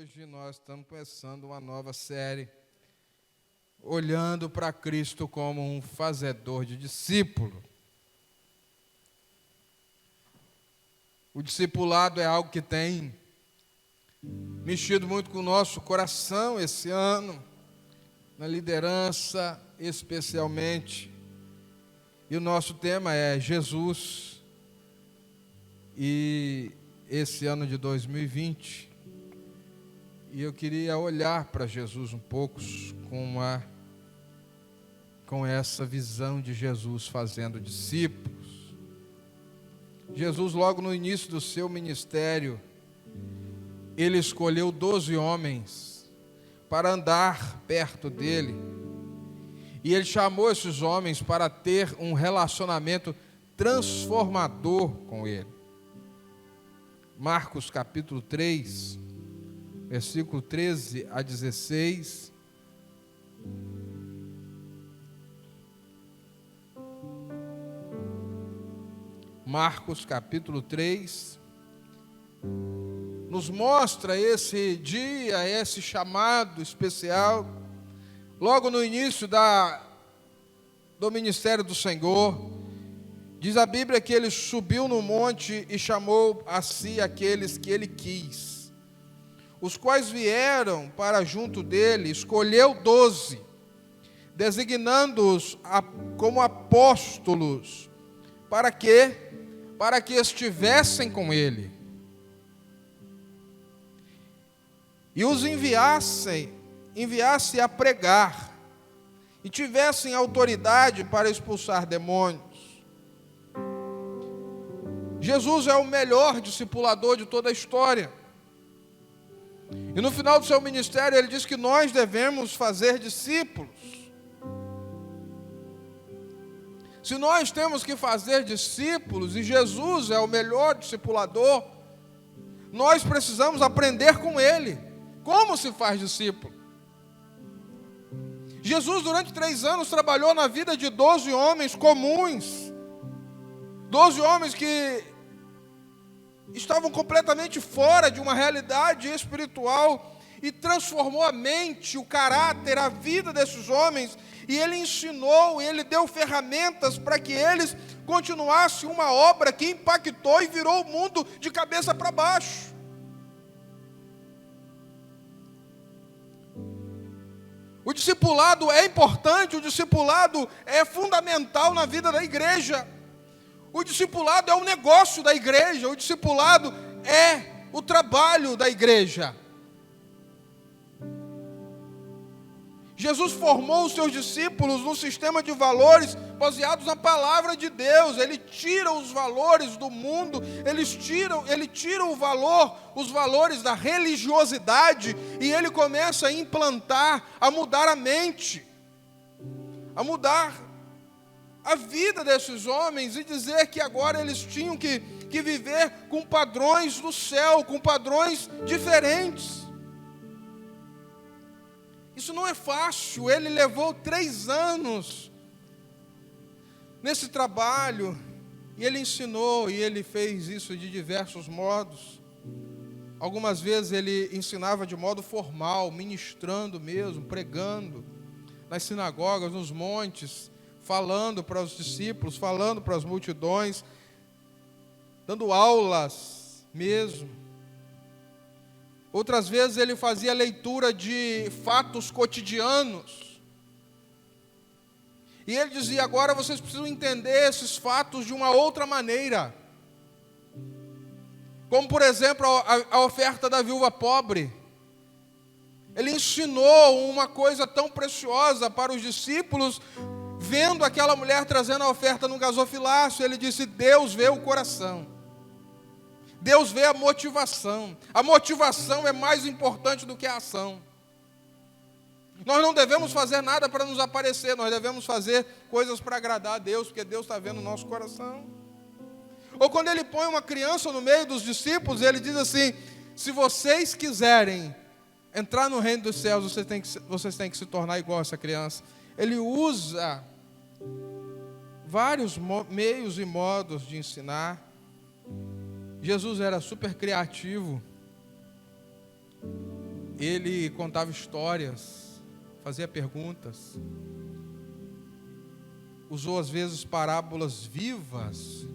Hoje nós estamos começando uma nova série, olhando para Cristo como um fazedor de discípulo. O discipulado é algo que tem mexido muito com o nosso coração esse ano, na liderança especialmente. E o nosso tema é Jesus. E esse ano de 2020, e eu queria olhar para Jesus um pouco com essa visão de Jesus fazendo discípulos. Jesus, logo no início do seu ministério, ele escolheu 12 homens para andar perto dele. E ele chamou esses homens para ter um relacionamento transformador com ele. Marcos capítulo 3, versículo 13 a 16. Marcos capítulo 3 nos mostra esse dia, esse chamado especial, logo no início do ministério do Senhor. Diz a Bíblia que ele subiu no monte e chamou a si aqueles que ele quis, os quais vieram para junto dele. Escolheu 12, designando-os como apóstolos, para que estivessem com ele e os enviasse a pregar e tivessem autoridade para expulsar demônios. Jesus é o melhor discipulador de toda a história. E no final do seu ministério ele diz que nós devemos fazer discípulos. Se nós temos que fazer discípulos e Jesus é o melhor discipulador, nós precisamos aprender com ele como se faz discípulo. Jesus durante 3 anos trabalhou na vida de 12 homens comuns, 12 homens que estavam completamente fora de uma realidade espiritual, e transformou a mente, o caráter, a vida desses homens, e ele ensinou, ele deu ferramentas para que eles continuassem uma obra que impactou e virou o mundo de cabeça para baixo. O discipulado é importante, o discipulado é fundamental na vida da igreja. O discipulado é o negócio da igreja, o discipulado é o trabalho da igreja. Jesus formou os seus discípulos num sistema de valores baseados na palavra de Deus. Ele tira os valores do mundo, ele tira os valores da religiosidade, e ele começa a implantar, a mudar a mente, a mudar a vida desses homens, e dizer que agora eles tinham que viver com padrões do céu, com padrões diferentes. Isso não é fácil. Ele levou 3 anos nesse trabalho, e ele ensinou, e ele fez isso de diversos modos. Algumas vezes ele ensinava de modo formal, ministrando mesmo, pregando nas sinagogas, nos montes, falando para os discípulos, falando para as multidões, dando aulas mesmo. Outras vezes ele fazia leitura de fatos cotidianos, e ele dizia: agora vocês precisam entender esses fatos de uma outra maneira. Como por exemplo a oferta da viúva pobre. Ele ensinou uma coisa tão preciosa para os discípulos. Vendo aquela mulher trazendo a oferta no gasofilácio, ele disse: Deus vê o coração, Deus vê a motivação. A motivação é mais importante do que a ação. Nós não devemos fazer nada para nos aparecer, nós devemos fazer coisas para agradar a Deus, porque Deus está vendo o nosso coração. Ou quando ele põe uma criança no meio dos discípulos, ele diz assim: se vocês quiserem entrar no reino dos céus, vocês têm que se tornar igual a essa criança. Ele usa vários meios e modos de ensinar. Jesus era super criativo. ele contava histórias, fazia perguntas, usou às vezes parábolas vivas,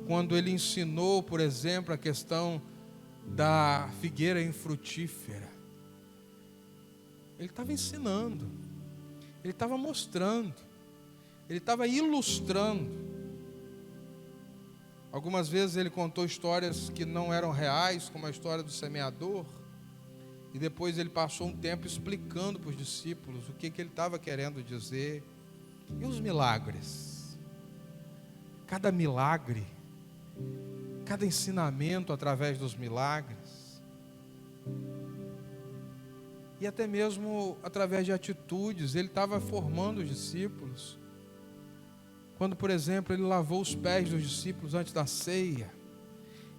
quando ele ensinou, por exemplo, a questão da figueira infrutífera. Ele estava ensinando, ele estava mostrando, ele estava ilustrando. Algumas vezes ele contou histórias que não eram reais, como a história do semeador, e depois ele passou um tempo explicando para os discípulos o que ele estava querendo dizer. E os milagres? Cada milagre, cada ensinamento através dos milagres, e até mesmo através de atitudes, ele estava formando os discípulos. Quando, por exemplo, ele lavou os pés dos discípulos antes da ceia,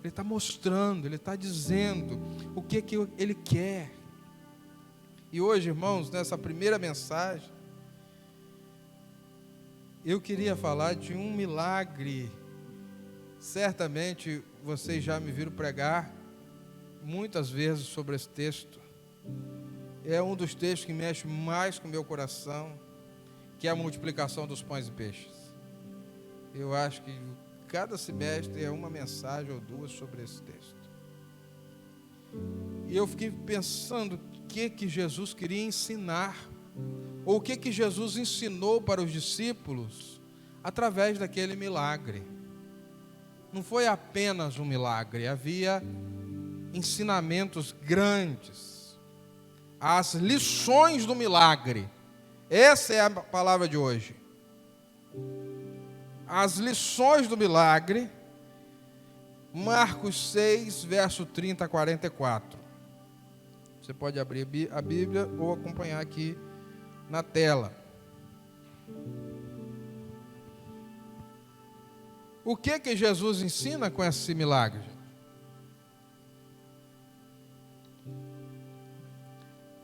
ele está mostrando, ele está dizendo o que ele quer. E hoje, irmãos, nessa primeira mensagem, eu queria falar de um milagre. Certamente vocês já me viram pregar muitas vezes sobre esse texto. É um dos textos que mexe mais com o meu coração, que é a multiplicação dos pães e peixes. Eu acho que cada semestre é uma mensagem ou duas sobre esse texto. E eu fiquei pensando o que Jesus queria ensinar, ou o que Jesus ensinou para os discípulos através daquele milagre. Não foi apenas um milagre, havia ensinamentos grandes. As lições do milagre. Essa é a palavra de hoje. As lições do milagre. Marcos 6, verso 30 a 44. Você pode abrir a Bíblia ou acompanhar aqui na tela. O que Jesus ensina com esse milagre?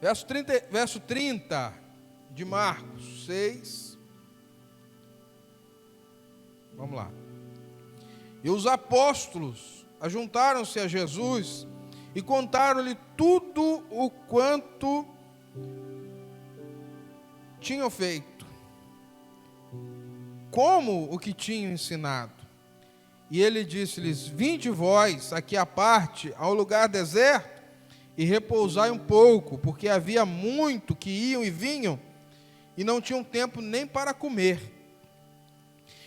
Verso 30 de Marcos 6. Vamos lá. E os apóstolos ajuntaram-se a Jesus e contaram-lhe tudo o quanto tinham feito, como o que tinham ensinado. E ele disse-lhes: vinde vós aqui à parte, ao lugar deserto, e repousai um pouco, porque havia muito que iam e vinham, e não tinham tempo nem para comer.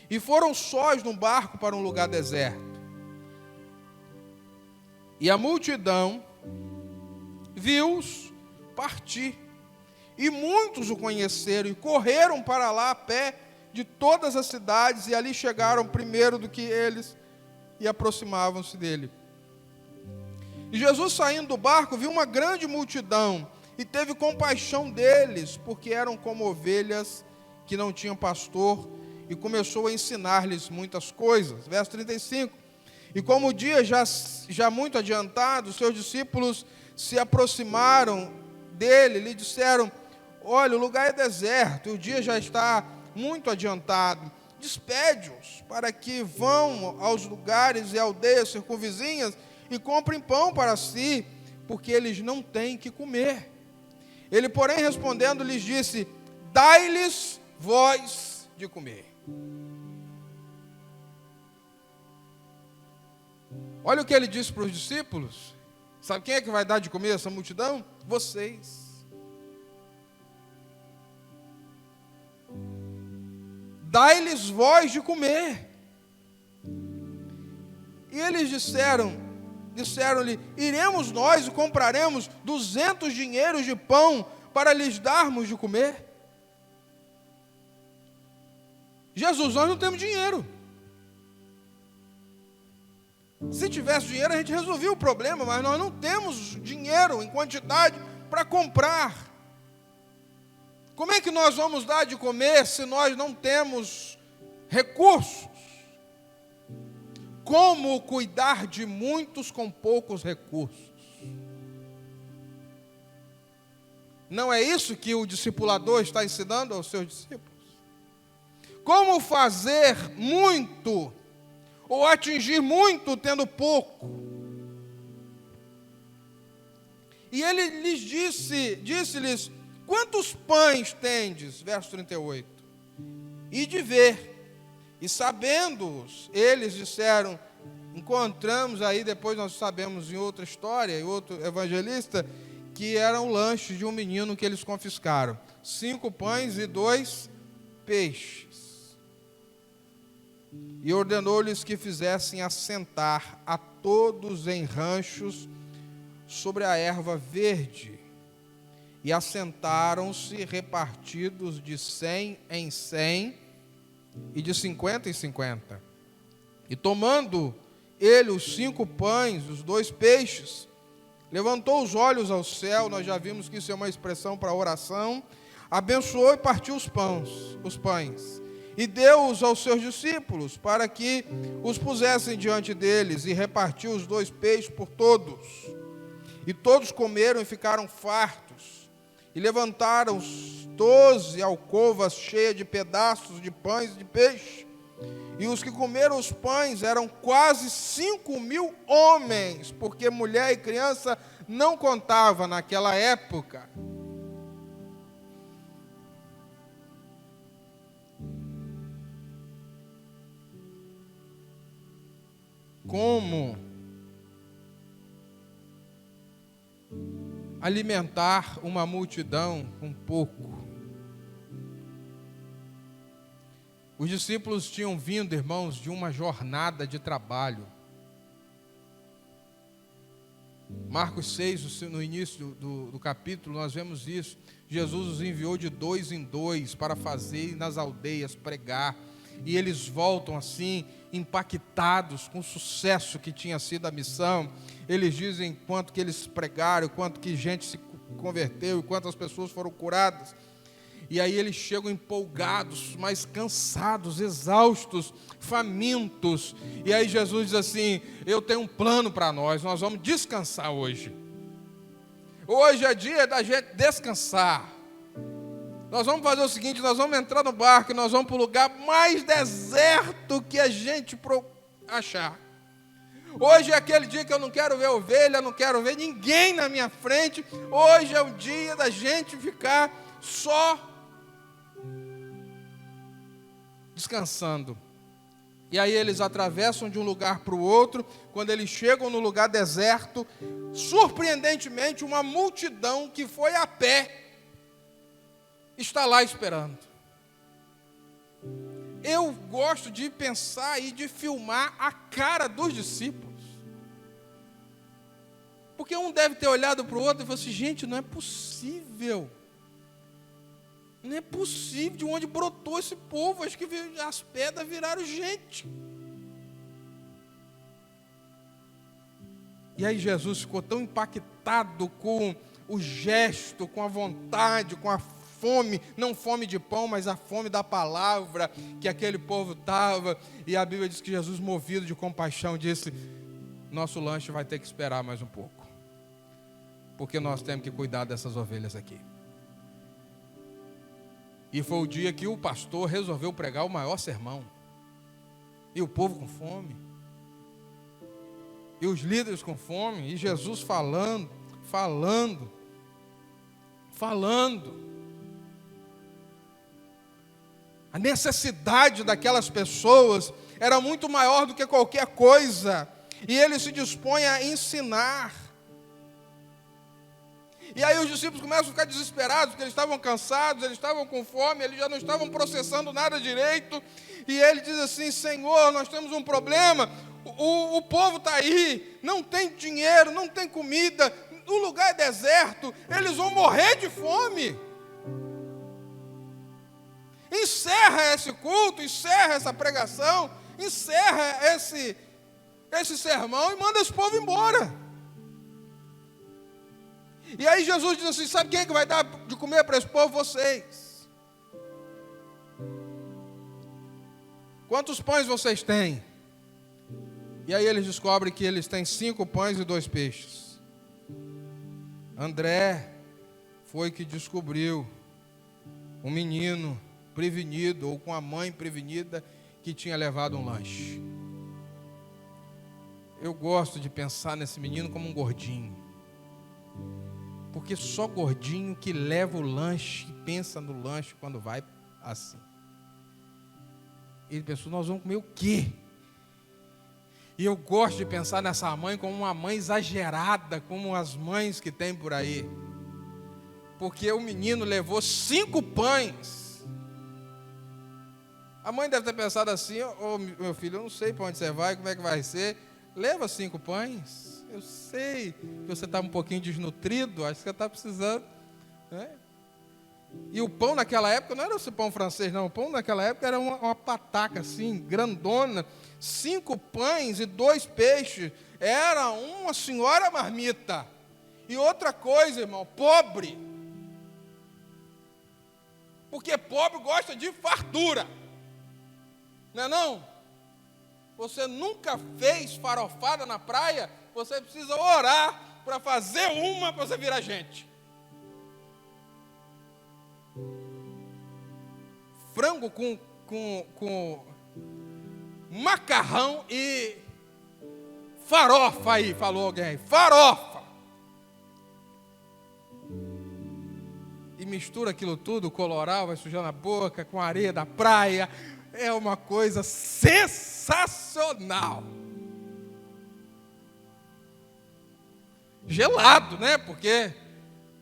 E foram sós num barco para um lugar deserto. E a multidão viu-os partir, e muitos o conheceram, e correram para lá a pé de todas as cidades, e ali chegaram primeiro do que eles, e aproximavam-se dele. E Jesus, saindo do barco, viu uma grande multidão, e teve compaixão deles, porque eram como ovelhas que não tinham pastor, e começou a ensinar-lhes muitas coisas. Verso 35. E como o dia já muito adiantado, seus discípulos se aproximaram dele, lhe disseram: olha, o lugar é deserto, e o dia já está muito adiantado. Despede-os para que vão aos lugares e aldeias circunvizinhas e comprem pão para si, porque eles não têm que comer. Ele, porém, respondendo, lhes disse: dai-lhes vós de comer. Olha o que ele disse para os discípulos. Sabe quem é que vai dar de comer essa multidão? Vocês. Dai-lhes vós de comer. E eles disseram-lhe: iremos nós e compraremos 200 dinheiros de pão para lhes darmos de comer? Jesus, nós não temos dinheiro. Se tivesse dinheiro, a gente resolvia o problema, mas nós não temos dinheiro em quantidade para comprar. Como é que nós vamos dar de comer se nós não temos recursos? Como cuidar de muitos com poucos recursos? Não é isso que o discipulador está ensinando aos seus discípulos? Como fazer muito ou atingir muito tendo pouco? E ele lhes disse-lhes: quantos pães tendes? Verso 38. E de ver. E sabendo-os, eles disseram, encontramos aí, depois nós sabemos em outra história, em outro evangelista, que eram lanches de um menino que eles confiscaram. 5 pães e 2 peixes. E ordenou-lhes que fizessem assentar a todos em ranchos sobre a erva verde. E assentaram-se repartidos de 100 em 100 e de 50 em 50. E tomando ele os 5 pães, os 2 peixes, levantou os olhos ao céu, nós já vimos que isso é uma expressão para oração, abençoou e partiu os pães, e deu-os aos seus discípulos, para que os pusessem diante deles, e repartiu os 2 peixes por todos. E todos comeram e ficaram fartos, e levantaram 12 alcovas cheias de pedaços de pães e de peixe. E os que comeram os pães eram quase 5.000 homens, porque mulher e criança não contava naquela época. Como alimentar uma multidão com pouco? Os discípulos tinham vindo, irmãos, de uma jornada de trabalho. Marcos 6, no início do capítulo, nós vemos isso. Jesus os enviou de 2 em 2 para fazer nas aldeias pregar. E eles voltam assim, impactados com o sucesso que tinha sido a missão. Eles dizem quanto que eles pregaram, quanto que gente se converteu, quantas pessoas foram curadas. E aí eles chegam empolgados, mas cansados, exaustos, famintos. E aí Jesus diz assim: eu tenho um plano para nós vamos descansar hoje. Hoje é dia da gente descansar. Nós vamos fazer o seguinte, nós vamos entrar no barco e nós vamos para o lugar mais deserto que a gente achar. Hoje é aquele dia que eu não quero ver ovelha, não quero ver ninguém na minha frente. Hoje é o dia da gente ficar só descansando. E aí eles atravessam de um lugar para o outro. Quando eles chegam no lugar deserto, surpreendentemente uma multidão que foi a pé está lá esperando. Eu gosto de pensar e de filmar a cara dos discípulos. Porque um deve ter olhado para o outro e falado assim: gente, não é possível. Não é possível, de onde brotou esse povo? Acho que as pedras viraram gente. E aí Jesus ficou tão impactado com o gesto, com a vontade, com a fome, não fome de pão, mas a fome da palavra que aquele povo estava. E a Bíblia diz que Jesus, movido de compaixão, disse: nosso lanche vai ter que esperar mais um pouco, porque nós temos que cuidar dessas ovelhas aqui. E foi o dia que o pastor resolveu pregar o maior sermão. E o povo com fome. E os líderes com fome. E Jesus falando. A necessidade daquelas pessoas era muito maior do que qualquer coisa. E ele se dispõe a ensinar. E aí os discípulos começam a ficar desesperados, porque eles estavam cansados, eles estavam com fome, eles já não estavam processando nada direito. E ele diz assim: Senhor, nós temos um problema, o povo está aí, não tem dinheiro, não tem comida, o lugar é deserto, eles vão morrer de fome. Encerra esse culto, encerra essa pregação, encerra esse sermão e manda esse povo embora. E aí Jesus diz assim: sabe quem é que vai dar de comer para esse povo? Vocês. Quantos pães vocês têm? E aí eles descobrem que eles têm 5 pães e 2 peixes. André foi que descobriu um menino prevenido, ou com a mãe prevenida, que tinha levado um lanche. Eu gosto de pensar nesse menino como um gordinho. Porque só gordinho que leva o lanche, pensa no lanche quando vai assim. Ele pensou, nós vamos comer o quê? E eu gosto de pensar nessa mãe como uma mãe exagerada, como as mães que tem por aí. Porque o menino levou 5 pães. A mãe deve ter pensado assim, meu filho, eu não sei para onde você vai, como é que vai ser. Leva 5 pães. Eu sei que você está um pouquinho desnutrido, acho que você está precisando. Né? E o pão naquela época não era esse pão francês, não. O pão naquela época era uma pataca assim, grandona. 5 pães e 2 peixes. Era uma senhora marmita. E outra coisa, irmão, pobre. Porque pobre gosta de fartura. Não é não? Você nunca fez farofada na praia? Você precisa orar para fazer uma para você virar gente. Frango com macarrão e farofa aí, falou alguém. Farofa! E mistura aquilo tudo, coloral, vai sujar na boca, com areia da praia. É uma coisa sensacional. Gelado, né? Porque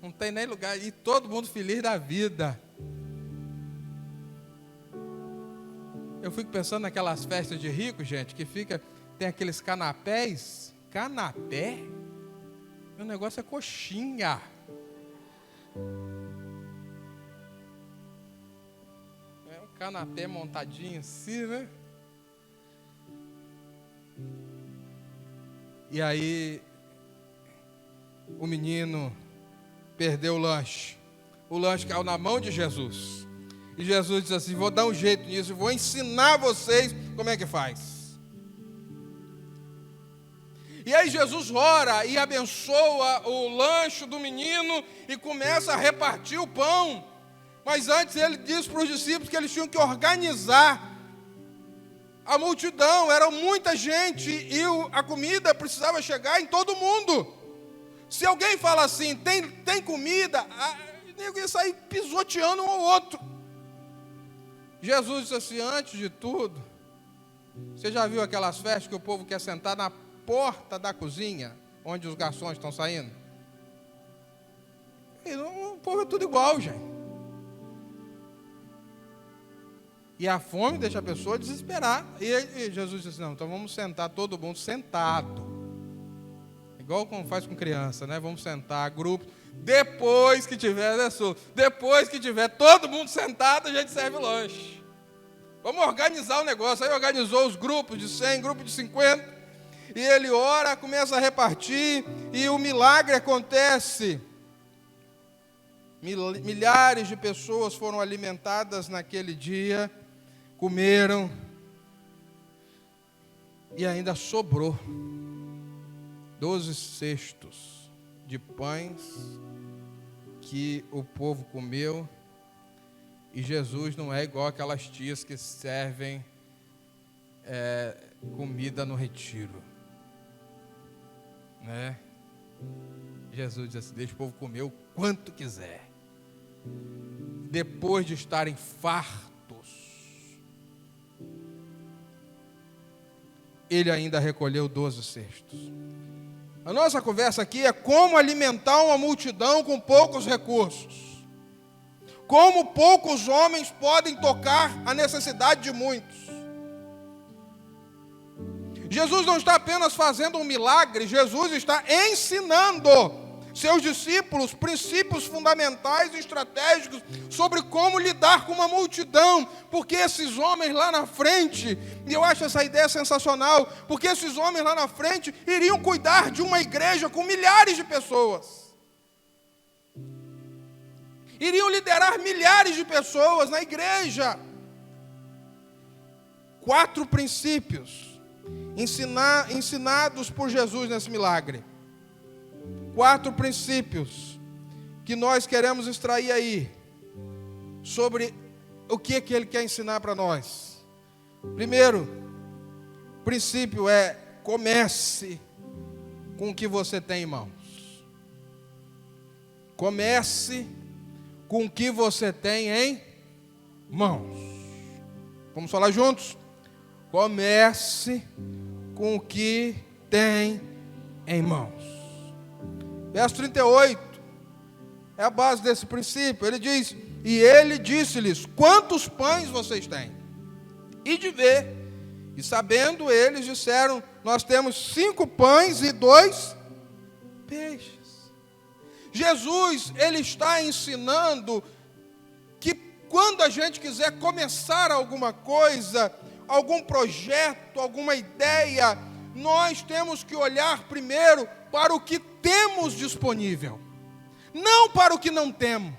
não tem nem lugar. E todo mundo feliz da vida. Eu fico pensando naquelas festas de rico, gente, que tem aqueles canapés. Canapé? O negócio é coxinha. É um canapé montadinho assim, né? E aí, o menino perdeu o lanche. O lanche caiu na mão de Jesus. E Jesus disse assim, vou dar um jeito nisso, vou ensinar vocês como é que faz. E aí Jesus ora e abençoa o lanche do menino e começa a repartir o pão. Mas antes ele disse para os discípulos que eles tinham que organizar a multidão. Era muita gente e a comida precisava chegar em todo mundo. Se alguém fala assim, tem comida, nego ia sair pisoteando um ao outro. Jesus disse assim, antes de tudo, você já viu aquelas festas que o povo quer sentar na porta da cozinha, onde os garçons estão saindo? E o povo é tudo igual, gente. E a fome deixa a pessoa desesperar. E Jesus disse, não, então vamos sentar todo mundo sentado. Igual como faz com criança, né? Vamos sentar, grupo. Depois que tiver, depois que tiver todo mundo sentado, a gente serve o lanche. Vamos organizar o negócio. Aí organizou os grupos de 100, grupos de 50. E ele ora, começa a repartir. E o milagre acontece. Milhares de pessoas foram alimentadas naquele dia. Comeram. E ainda sobrou 12 cestos de pães que o povo comeu, e Jesus não é igual aquelas tias que servem comida no retiro, né? Jesus diz assim, deixa o povo comer o quanto quiser. Depois de estarem fartos, ele ainda recolheu 12 cestos. A nossa conversa aqui é como alimentar uma multidão com poucos recursos. Como poucos homens podem tocar a necessidade de muitos. Jesus não está apenas fazendo um milagre, Jesus está ensinando seus discípulos princípios fundamentais e estratégicos sobre como lidar com uma multidão, porque esses homens lá na frente, e eu acho essa ideia sensacional, porque esses homens lá na frente iriam cuidar de uma igreja com milhares de pessoas, iriam liderar milhares de pessoas na igreja. 4 princípios ensinados por Jesus nesse milagre. 4 princípios que nós queremos extrair aí sobre o que ele quer ensinar para nós. Primeiro princípio é: comece com o que você tem em mãos. Comece com o que você tem em mãos. Vamos falar juntos? Comece com o que tem em mãos. Verso 38 é a base desse princípio. Ele diz: e ele disse-lhes: quantos pães vocês têm? E de ver. E sabendo, eles disseram: nós temos 5 pães e 2 peixes. Jesus, ele está ensinando que quando a gente quiser começar alguma coisa, algum projeto, alguma ideia, nós temos que olhar primeiro para o que temos disponível, não para o que não temos.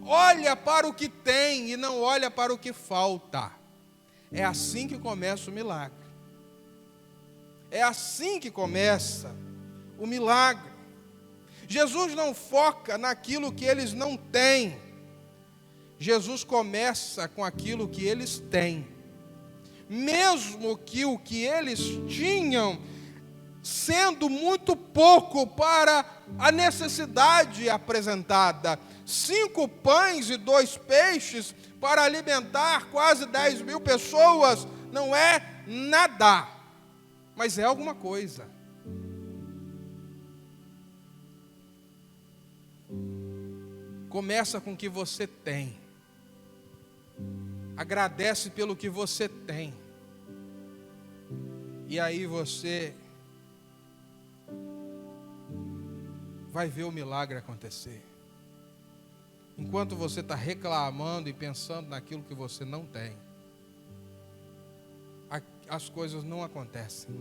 Olha para o que tem e não olha para o que falta. É assim que começa o milagre. É assim que começa o milagre. Jesus não foca naquilo que eles não têm. Jesus começa com aquilo que eles têm. Mesmo que o que eles tinham, sendo muito pouco para a necessidade apresentada. 5 pães e 2 peixes para alimentar quase 10.000 pessoas não é nada, mas é alguma coisa. Começa com o que você tem. Agradece pelo que você tem. E aí você vai ver o milagre acontecer. Enquanto você está reclamando e pensando naquilo que você não tem, as coisas não acontecem.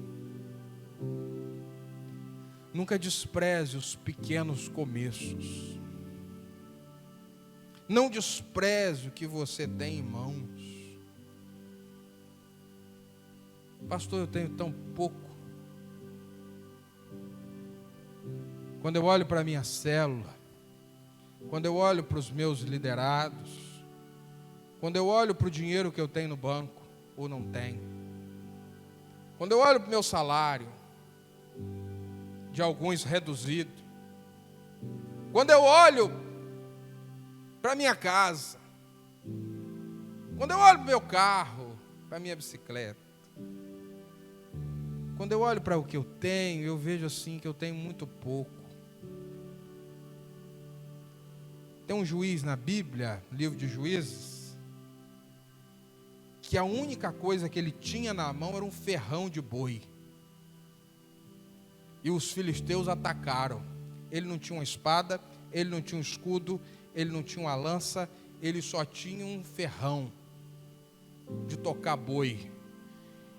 Nunca despreze os pequenos começos. Não despreze o que você tem em mãos. Pastor, eu tenho tão pouco. Quando eu olho para a minha célula, quando eu olho para os meus liderados, quando eu olho para o dinheiro que eu tenho no banco, ou não tenho, quando eu olho para o meu salário, de alguns reduzido, quando eu olho para a minha casa, quando eu olho para o meu carro, para a minha bicicleta, quando eu olho para o que eu tenho, eu vejo assim que eu tenho muito pouco. Tem um juiz na Bíblia, no livro de Juízes, que a única coisa que ele tinha na mão era um ferrão de boi. E os filisteus atacaram. Ele não tinha uma espada, ele não tinha um escudo, ele não tinha uma lança, ele só tinha um ferrão de tocar boi.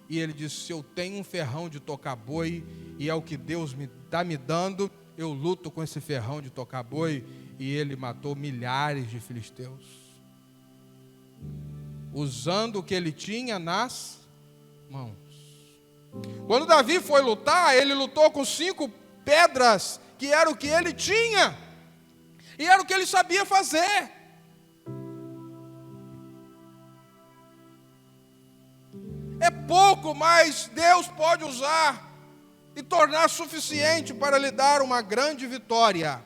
E ele disse: se eu tenho um ferrão de tocar boi, e é o que Deus está me dando, eu luto com esse ferrão de tocar boi. E ele matou milhares de filisteus, usando o que ele tinha nas mãos. Quando Davi foi lutar, ele lutou com 5 pedras, que era o que ele tinha, e era o que ele sabia fazer. É pouco, mas Deus pode usar e tornar suficiente para lhe dar uma grande vitória.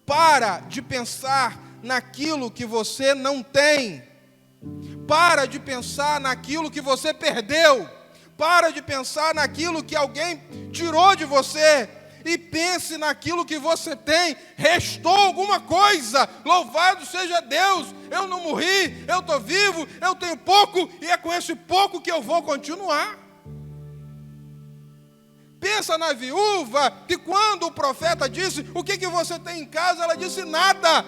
Para de pensar naquilo que você não tem. Para de pensar naquilo que você perdeu. Para de pensar naquilo que alguém tirou de você. E pense naquilo que você tem. Restou alguma coisa. Louvado seja Deus. Eu não morri, eu estou vivo, eu tenho pouco, e é com esse pouco que eu vou continuar. Pensa na viúva, que quando o profeta disse: o que você tem em casa? Ela disse: nada.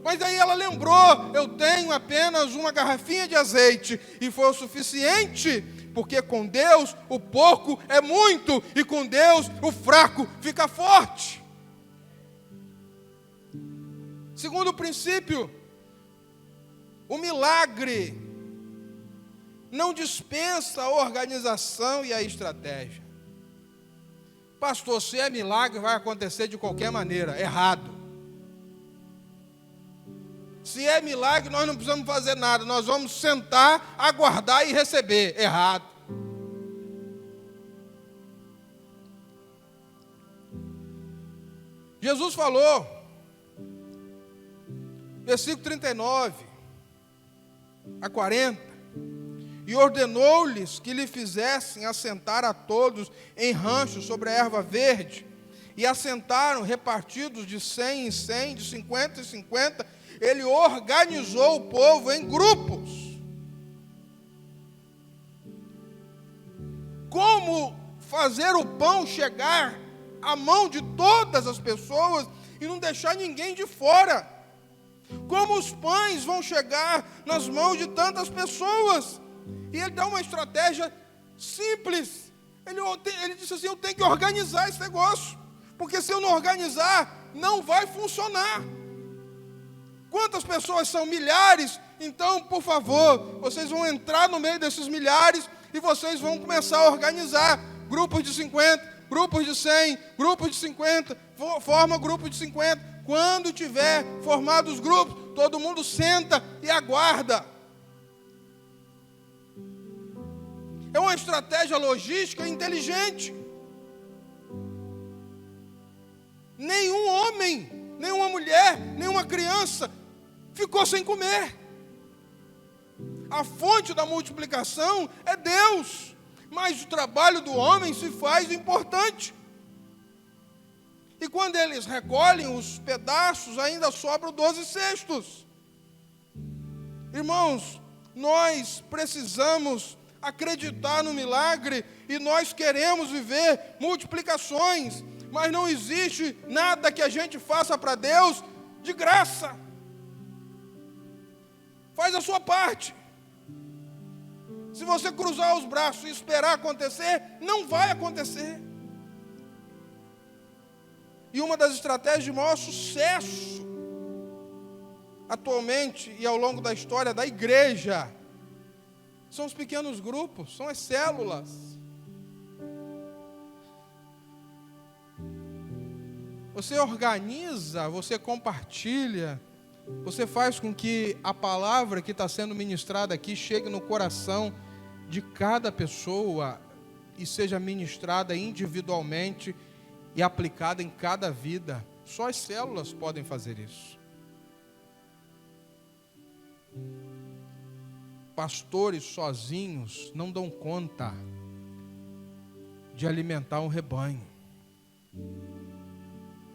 Mas aí ela lembrou: eu tenho apenas uma garrafinha de azeite. E foi o suficiente, porque com Deus o pouco é muito, e com Deus o fraco fica forte. Segundo princípio, o milagre não dispensa a organização e a estratégia. Pastor, se é milagre, vai acontecer de qualquer maneira. Errado. Se é milagre, nós não precisamos fazer nada. Nós vamos sentar, aguardar e receber. Errado. Jesus falou Versículo 39 a 40. E ordenou-lhes que lhe fizessem assentar a todos em ranchos sobre a erva verde. E assentaram, repartidos de 100 em 100, de 50 em 50. Ele organizou o povo em grupos. Como fazer o pão chegar à mão de todas as pessoas e não deixar ninguém de fora? Como os pães vão chegar nas mãos de tantas pessoas? E ele dá uma estratégia simples. Ele disse assim: eu tenho que organizar esse negócio, porque se eu não organizar, não vai funcionar. Quantas pessoas são? Milhares. Então, por favor, vocês vão entrar no meio desses milhares e vocês vão começar a organizar grupos de 50, grupos de 100, grupos de 50, forma grupo de 50. Quando tiver formado os grupos, todo mundo senta e aguarda. É uma estratégia logística inteligente. Nenhum homem, nenhuma mulher, nenhuma criança ficou sem comer. A fonte da multiplicação é Deus, mas o trabalho do homem se faz importante. E quando eles recolhem os pedaços, ainda sobram 12 cestos. Irmãos, nós precisamos acreditar no milagre e nós queremos viver multiplicações, mas não existe nada que a gente faça para Deus de graça. Faz a sua parte. Se você cruzar os braços e esperar acontecer, não vai acontecer. E uma das estratégias de maior sucesso atualmente e ao longo da história da igreja são os pequenos grupos, são as células. Você organiza, você compartilha, você faz com que a palavra que está sendo ministrada aqui chegue no coração de cada pessoa e seja ministrada individualmente e aplicada em cada vida. Só as células podem fazer isso. Pastores sozinhos não dão conta de alimentar um rebanho.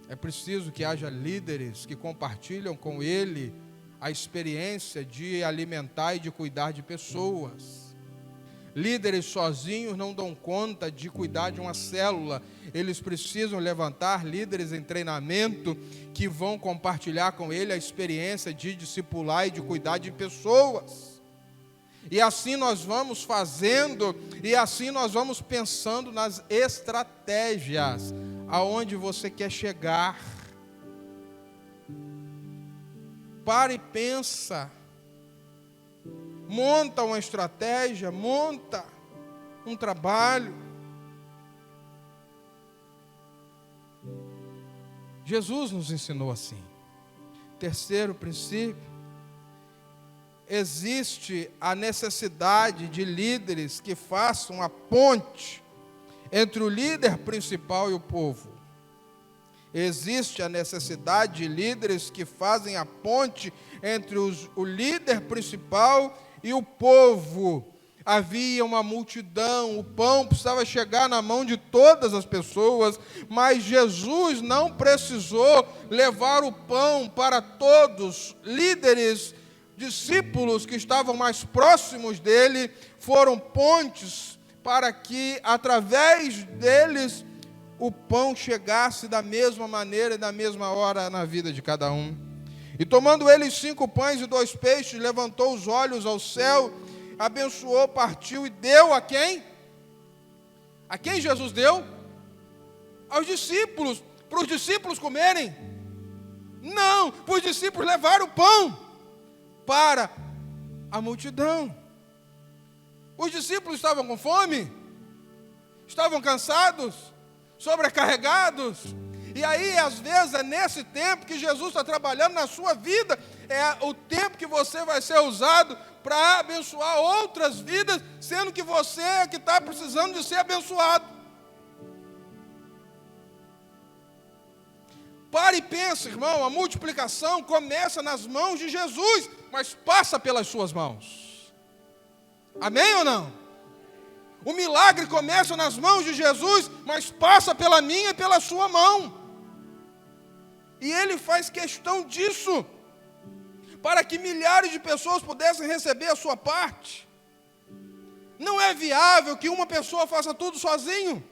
É preciso que haja líderes que compartilham com ele a experiência de alimentar e de cuidar de pessoas. Líderes sozinhos não dão conta de cuidar de uma célula. Eles precisam levantar líderes em treinamento que vão compartilhar com ele a experiência de discipular e de cuidar de pessoas. E assim nós vamos fazendo, e assim nós vamos pensando nas estratégias, aonde você quer chegar. Para e pensa. Monta uma estratégia, monta um trabalho. Jesus nos ensinou assim. Terceiro princípio, existe a necessidade de líderes que façam a ponte entre o líder principal e o povo. Existe a necessidade de líderes que fazem a ponte entre o líder principal e o povo. Havia uma multidão, o pão precisava chegar na mão de todas as pessoas, mas Jesus não precisou levar o pão para todos. Líderes, discípulos que estavam mais próximos dele, foram pontes para que, através deles, o pão chegasse da mesma maneira e da mesma hora na vida de cada um. E tomando ele 5 pães e 2 peixes, levantou os olhos ao céu, abençoou, partiu e deu a quem? A quem Jesus deu? Aos discípulos, para os discípulos comerem? Não, para os discípulos levar o pão para a multidão. Os discípulos estavam com fome? Estavam cansados? Sobrecarregados? E aí, às vezes, é nesse tempo que Jesus está trabalhando na sua vida, é o tempo que você vai ser usado para abençoar outras vidas, sendo que você é que está precisando de ser abençoado. Pare e pense, irmão, a multiplicação começa nas mãos de Jesus, mas passa pelas suas mãos. Amém ou não? O milagre começa nas mãos de Jesus, mas passa pela minha e pela sua mão. E Ele faz questão disso, para que milhares de pessoas pudessem receber a sua parte. Não é viável que uma pessoa faça tudo sozinho.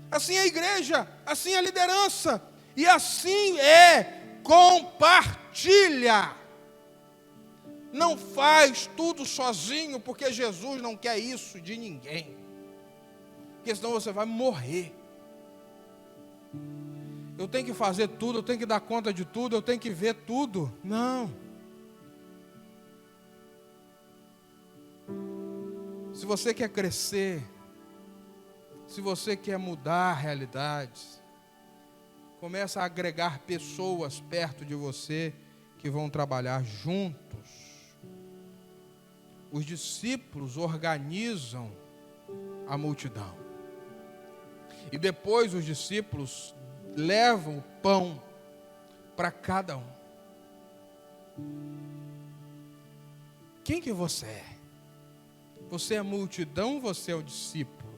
Assim é a igreja, assim é a liderança, e assim é compartilha. Não faz tudo sozinho, porque Jesus não quer isso de ninguém, porque senão você vai morrer. Eu tenho que fazer tudo, eu tenho que dar conta de tudo, eu tenho que ver tudo. Não. Se você quer crescer, se você quer mudar realidades, começa a agregar pessoas perto de você que vão trabalhar juntos. Os discípulos organizam a multidão. E depois os discípulos levam o pão para cada um. Quem que você é? Você é a multidão, você é o discípulo?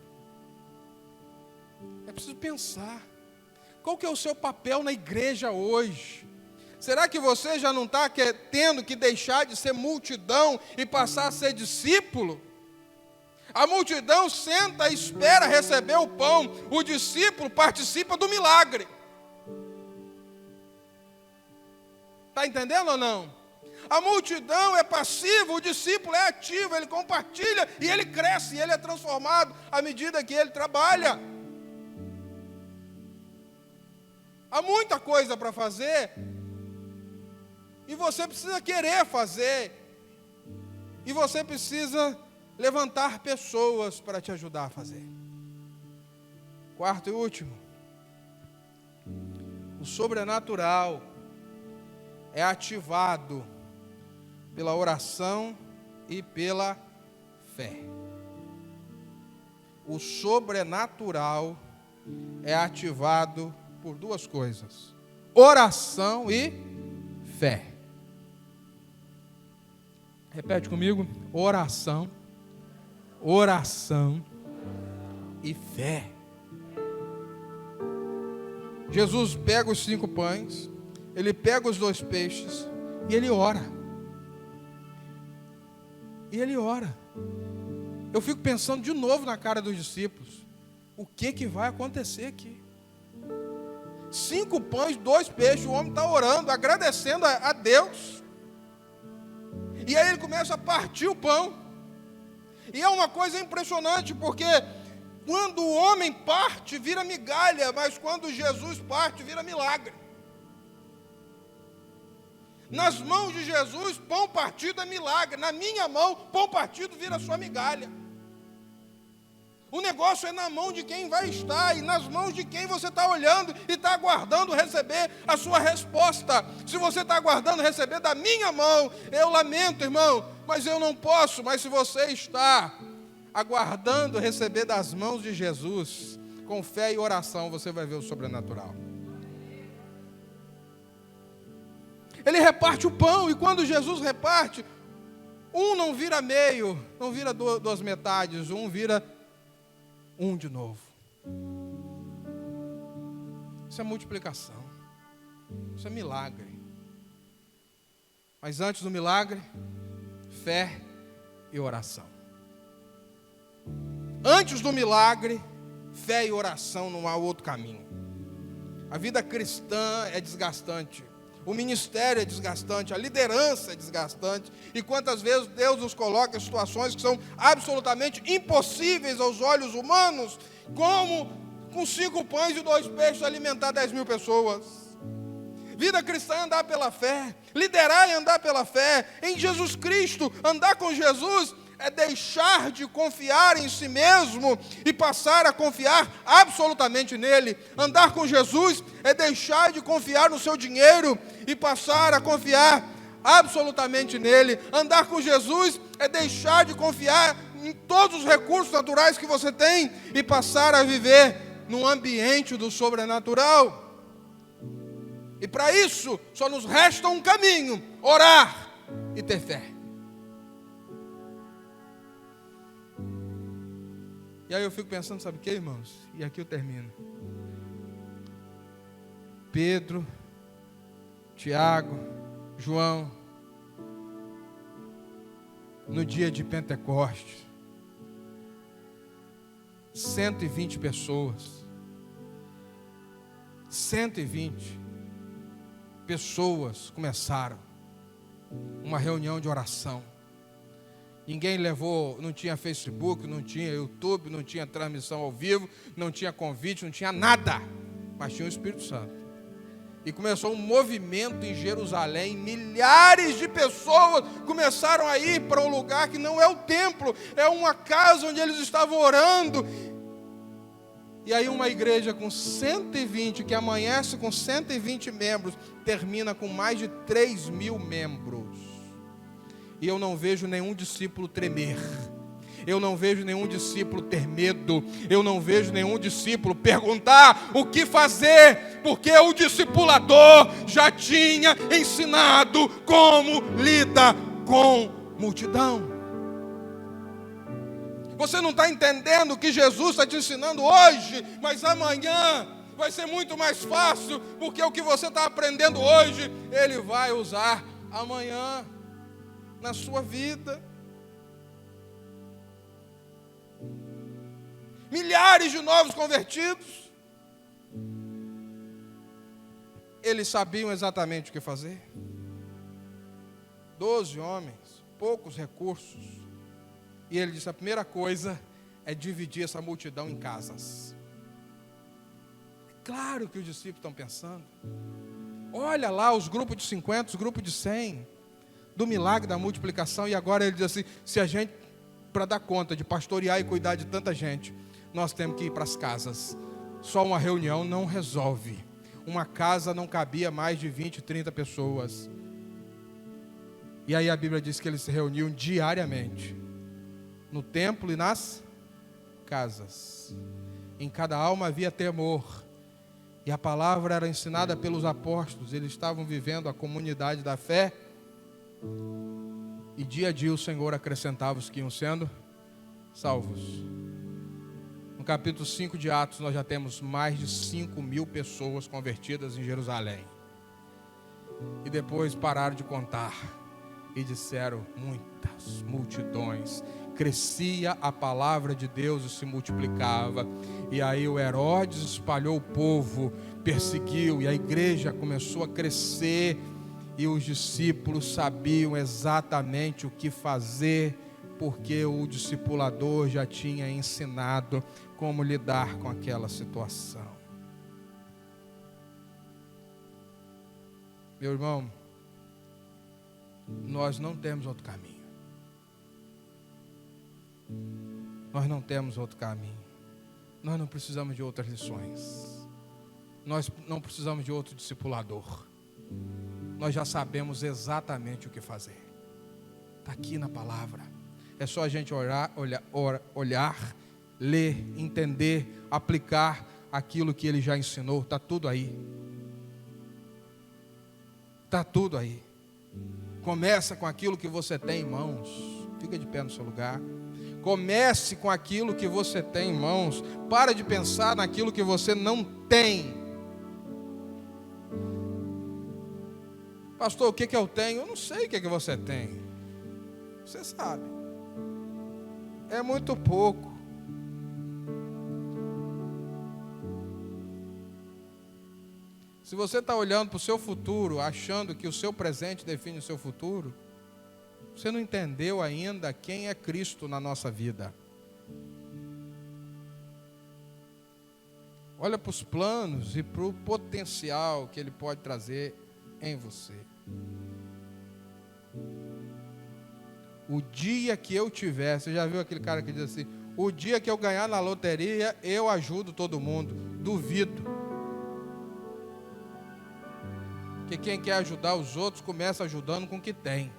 É preciso pensar. Qual que é o seu papel na igreja hoje? Será que você já não está tendo que deixar de ser multidão e passar a ser discípulo? A multidão senta e espera receber o pão. O discípulo participa do milagre. Está entendendo ou não? A multidão é passiva, o discípulo é ativo, ele compartilha e ele cresce, e ele é transformado à medida que ele trabalha. Há muita coisa para fazer, e você precisa querer fazer, e você precisa levantar pessoas para te ajudar a fazer. Quarto e último, o sobrenatural é ativado pela oração e pela fé. O sobrenatural é ativado por duas coisas: oração e fé. Repete comigo: oração, oração e fé. Jesus pega os 5 pães, ele pega os 2 peixes e ele ora. E ele ora. Eu fico pensando de novo na cara dos discípulos. O que vai acontecer aqui? 5 pães, 2 peixes, o homem está orando, agradecendo a Deus. E aí ele começa a partir o pão. E é uma coisa impressionante, porque quando o homem parte, vira migalha, mas quando Jesus parte, vira milagre. Nas mãos de Jesus, pão partido é milagre. Na minha mão, pão partido vira sua migalha. O negócio é na mão de quem vai estar e nas mãos de quem você está olhando e está aguardando receber a sua resposta. Se você está aguardando receber da minha mão, eu lamento, irmão, mas eu não posso. Mas se você está aguardando receber das mãos de Jesus, com fé e oração, você vai ver o sobrenatural. Ele reparte o pão, e quando Jesus reparte, um não vira meio, não vira 2 metades, um vira um de novo. Isso é multiplicação, isso é milagre. Mas antes do milagre, fé e oração. Antes do milagre, fé e oração, não há outro caminho. A vida cristã é desgastante. O ministério é desgastante, a liderança é desgastante. E quantas vezes Deus nos coloca em situações que são absolutamente impossíveis aos olhos humanos, como com 5 pães e 2 peixes alimentar 10.000 pessoas. Vida cristã é andar pela fé, liderar é andar pela fé, em Jesus Cristo. Andar com Jesus é deixar de confiar em si mesmo e passar a confiar absolutamente nele. Andar com Jesus é deixar de confiar no seu dinheiro e passar a confiar absolutamente nele. Andar com Jesus é deixar de confiar em todos os recursos naturais que você tem e passar a viver num ambiente do sobrenatural. E para isso, só nos resta um caminho: orar e ter fé. E aí eu fico pensando, sabe o que, irmãos? E aqui eu termino. Pedro, Tiago, João, no dia de Pentecostes, 120 pessoas, 120 pessoas começaram uma reunião de oração. Ninguém levou, não tinha Facebook, não tinha YouTube, não tinha transmissão ao vivo, não tinha convite, não tinha nada, mas tinha o Espírito Santo. E começou um movimento em Jerusalém, milhares de pessoas começaram a ir para um lugar que não é o templo, é uma casa onde eles estavam orando. E aí uma igreja com 120, que amanhece com 120 membros, termina com mais de 3.000 membros. E eu não vejo nenhum discípulo tremer. Eu não vejo nenhum discípulo ter medo. Eu não vejo nenhum discípulo perguntar o que fazer, porque o discipulador já tinha ensinado como lida com multidão. Você não está entendendo o que Jesus está te ensinando hoje, mas amanhã vai ser muito mais fácil, porque o que você está aprendendo hoje, Ele vai usar amanhã na sua vida. Milhares de novos convertidos. Eles sabiam exatamente o que fazer. 12 homens, poucos recursos. E ele disse: a primeira coisa é dividir essa multidão em casas. É claro que os discípulos estão pensando. Olha lá os grupos de 50, os grupos de 100, do milagre da multiplicação. E agora ele diz assim: se a gente, para dar conta de pastorear e cuidar de tanta gente, nós temos que ir para as casas. Só uma reunião não resolve. Uma casa não cabia mais de 20, 30 pessoas. E aí a Bíblia diz que eles se reuniam diariamente, no templo e nas casas. Em cada alma havia temor. E a palavra era ensinada pelos apóstolos. Eles estavam vivendo a comunidade da fé. E dia a dia o Senhor acrescentava os que iam sendo salvos. No capítulo 5 de Atos, nós já temos mais de 5.000 pessoas convertidas em Jerusalém. E depois pararam de contar e disseram: muitas multidões. Crescia a palavra de Deus e se multiplicava. E aí o Herodes espalhou o povo, perseguiu, e a igreja começou a crescer. E os discípulos sabiam exatamente o que fazer, porque o discipulador já tinha ensinado como lidar com aquela situação. Meu irmão, nós não temos outro caminho. Nós não temos outro caminho. Nós não precisamos de outras lições. Nós não precisamos de outro discipulador. Nós já sabemos exatamente o que fazer. Está aqui na palavra. É só a gente olhar, ler, entender, aplicar aquilo que ele já ensinou. Está tudo aí. Está tudo aí. Começa com aquilo que você tem em mãos. Fica de pé no seu lugar. Comece com aquilo que você tem em mãos. Para de pensar naquilo que você não tem. Pastor, o que eu tenho? Eu não sei o que você tem. Você sabe. É muito pouco. Se você está olhando para o seu futuro, achando que o seu presente define o seu futuro, você não entendeu ainda quem é Cristo na nossa vida. Olha para os planos e para o potencial que Ele pode trazer em você. O dia que eu tiver, você já viu aquele cara que diz assim: o dia que eu ganhar na loteria, eu ajudo todo mundo. Duvido. Porque quem quer ajudar os outros, começa ajudando com o que tem.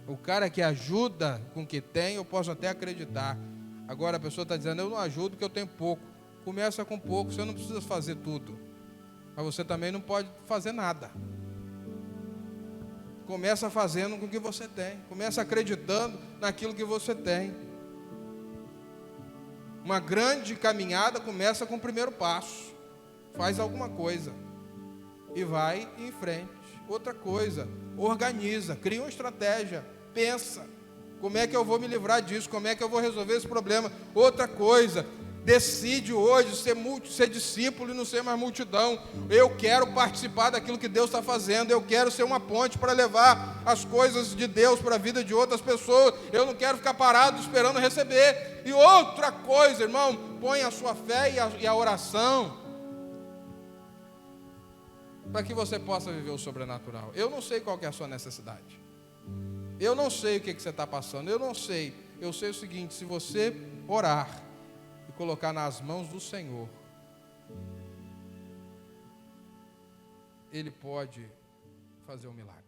O cara que ajuda com o que tem, eu posso até acreditar. Agora a pessoa está dizendo: eu não ajudo porque eu tenho pouco. Começa com pouco, você não precisa fazer tudo. Mas você também não pode fazer nada. Começa fazendo com o que você tem. Começa acreditando naquilo que você tem. Uma grande caminhada começa com o primeiro passo. Faz alguma coisa. E vai em frente. Outra coisa, organiza, cria uma estratégia. Pensa, como é que eu vou me livrar disso? Como é que eu vou resolver esse problema? Outra coisa, decide hoje ser discípulo e não ser mais multidão. Eu quero participar daquilo que Deus está fazendo. Eu quero ser uma ponte para levar as coisas de Deus para a vida de outras pessoas. Eu não quero ficar parado esperando receber. E outra coisa, irmão, põe a sua fé e a oração para que você possa viver o sobrenatural. Eu não sei qual que é a sua necessidade. Eu não sei o que você está passando. Eu não sei. Eu sei o seguinte: se você orar e colocar nas mãos do Senhor, Ele pode fazer um milagre.